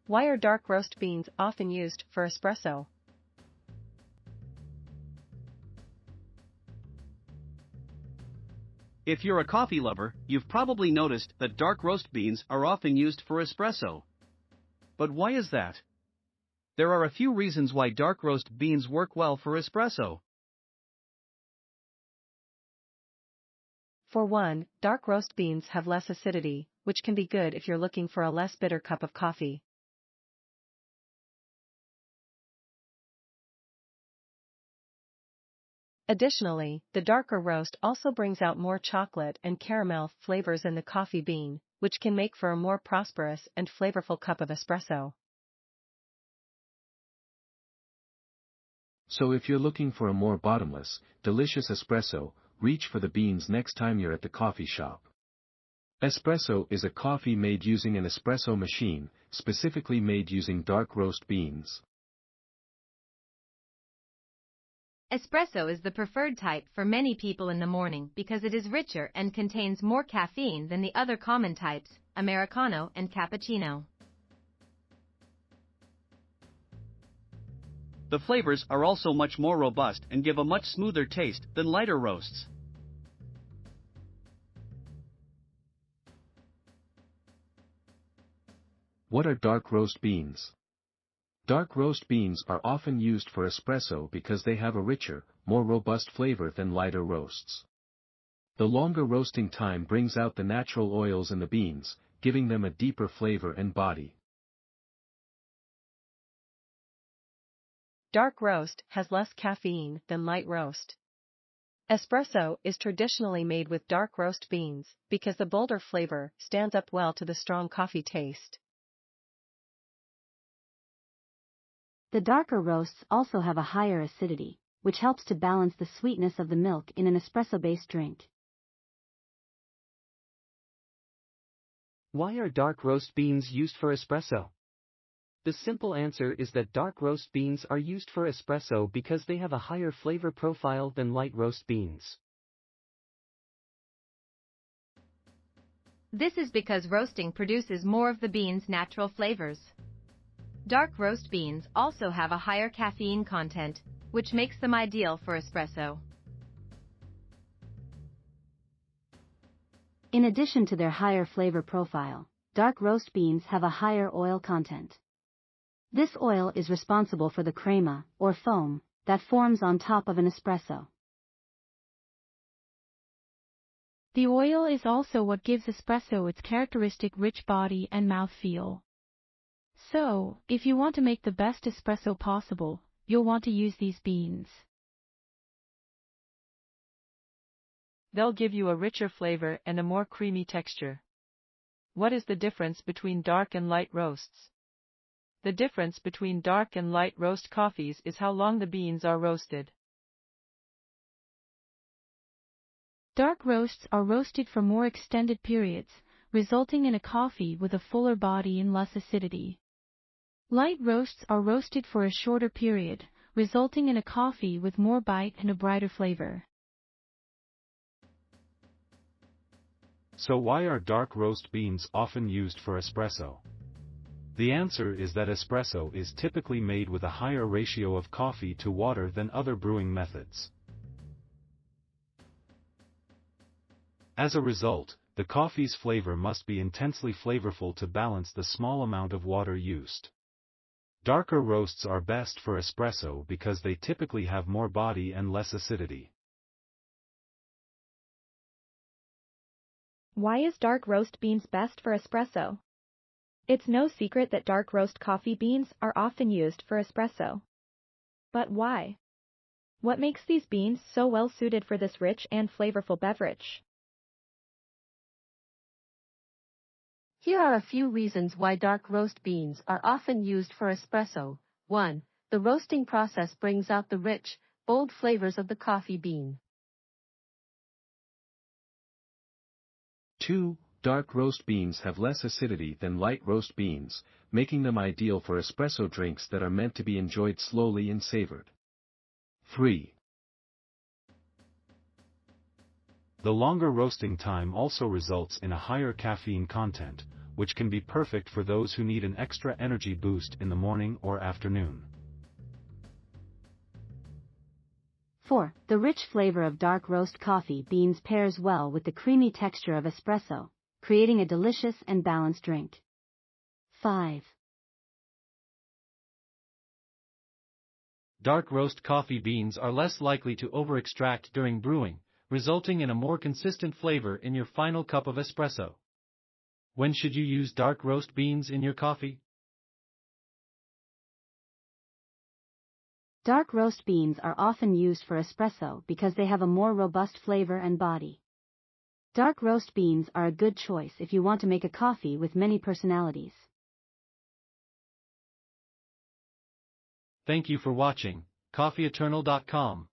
Why are dark roast beans often used for espresso? If you're a coffee lover, you've probably noticed that dark roast beans are often used for espresso. But why is that? There are a few reasons why dark roast beans work well for espresso. For one, dark roast beans have less acidity, which can be good if you're looking for a less bitter cup of coffee. Additionally, the darker roast also brings out more chocolate and caramel flavors in the coffee bean, which can make for a more prosperous and flavorful cup of espresso. So if you're looking for a more bottomless, delicious espresso, reach for the beans next time you're at the coffee shop. Espresso is a coffee made using an espresso machine, specifically made using dark roast beans. Espresso is the preferred type for many people in the morning because it is richer and contains more caffeine than the other common types, Americano and Cappuccino. The flavors are also much more robust and give a much smoother taste than lighter roasts. What are dark roast beans? Dark roast beans are often used for espresso because they have a richer, more robust flavor than lighter roasts. The longer roasting time brings out the natural oils in the beans, giving them a deeper flavor and body. Dark roast has less caffeine than light roast. Espresso is traditionally made with dark roast beans because the bolder flavor stands up well to the strong coffee taste. The darker roasts also have a higher acidity, which helps to balance the sweetness of the milk in an espresso-based drink. Why are dark roast beans used for espresso? The simple answer is that dark roast beans are used for espresso because they have a higher flavor profile than light roast beans. This is because roasting produces more of the bean's natural flavors. Dark roast beans also have a higher caffeine content, which makes them ideal for espresso. In addition to their higher flavor profile, dark roast beans have a higher oil content. This oil is responsible for the crema, or foam, that forms on top of an espresso. The oil is also what gives espresso its characteristic rich body and mouthfeel. So, if you want to make the best espresso possible, you'll want to use these beans. They'll give you a richer flavor and a more creamy texture. What is the difference between dark and light roasts? The difference between dark and light roast coffees is how long the beans are roasted. Dark roasts are roasted for more extended periods, resulting in a coffee with a fuller body and less acidity. Light roasts are roasted for a shorter period, resulting in a coffee with more bite and a brighter flavor. So why are dark roast beans often used for espresso? The answer is that espresso is typically made with a higher ratio of coffee to water than other brewing methods. As a result, the coffee's flavor must be intensely flavorful to balance the small amount of water used. Darker roasts are best for espresso because they typically have more body and less acidity. Why is dark roast beans best for espresso? It's no secret that dark roast coffee beans are often used for espresso. But why? What makes these beans so well suited for this rich and flavorful beverage? Here are a few reasons why dark roast beans are often used for espresso. 1. The roasting process brings out the rich, bold flavors of the coffee bean. 2. Dark roast beans have less acidity than light roast beans, making them ideal for espresso drinks that are meant to be enjoyed slowly and savored. 3. The longer roasting time also results in a higher caffeine content, which can be perfect for those who need an extra energy boost in the morning or afternoon. 4. The rich flavor of dark roast coffee beans pairs well with the creamy texture of espresso, creating a delicious and balanced drink. 5. Dark roast coffee beans are less likely to over-extract during brewing, resulting in a more consistent flavor in your final cup of espresso. When should you use dark roast beans in your coffee? Dark roast beans are often used for espresso because they have a more robust flavor and body. Dark roast beans are a good choice if you want to make a coffee with many personalities. Thank you for watching, coffeeeternal.com.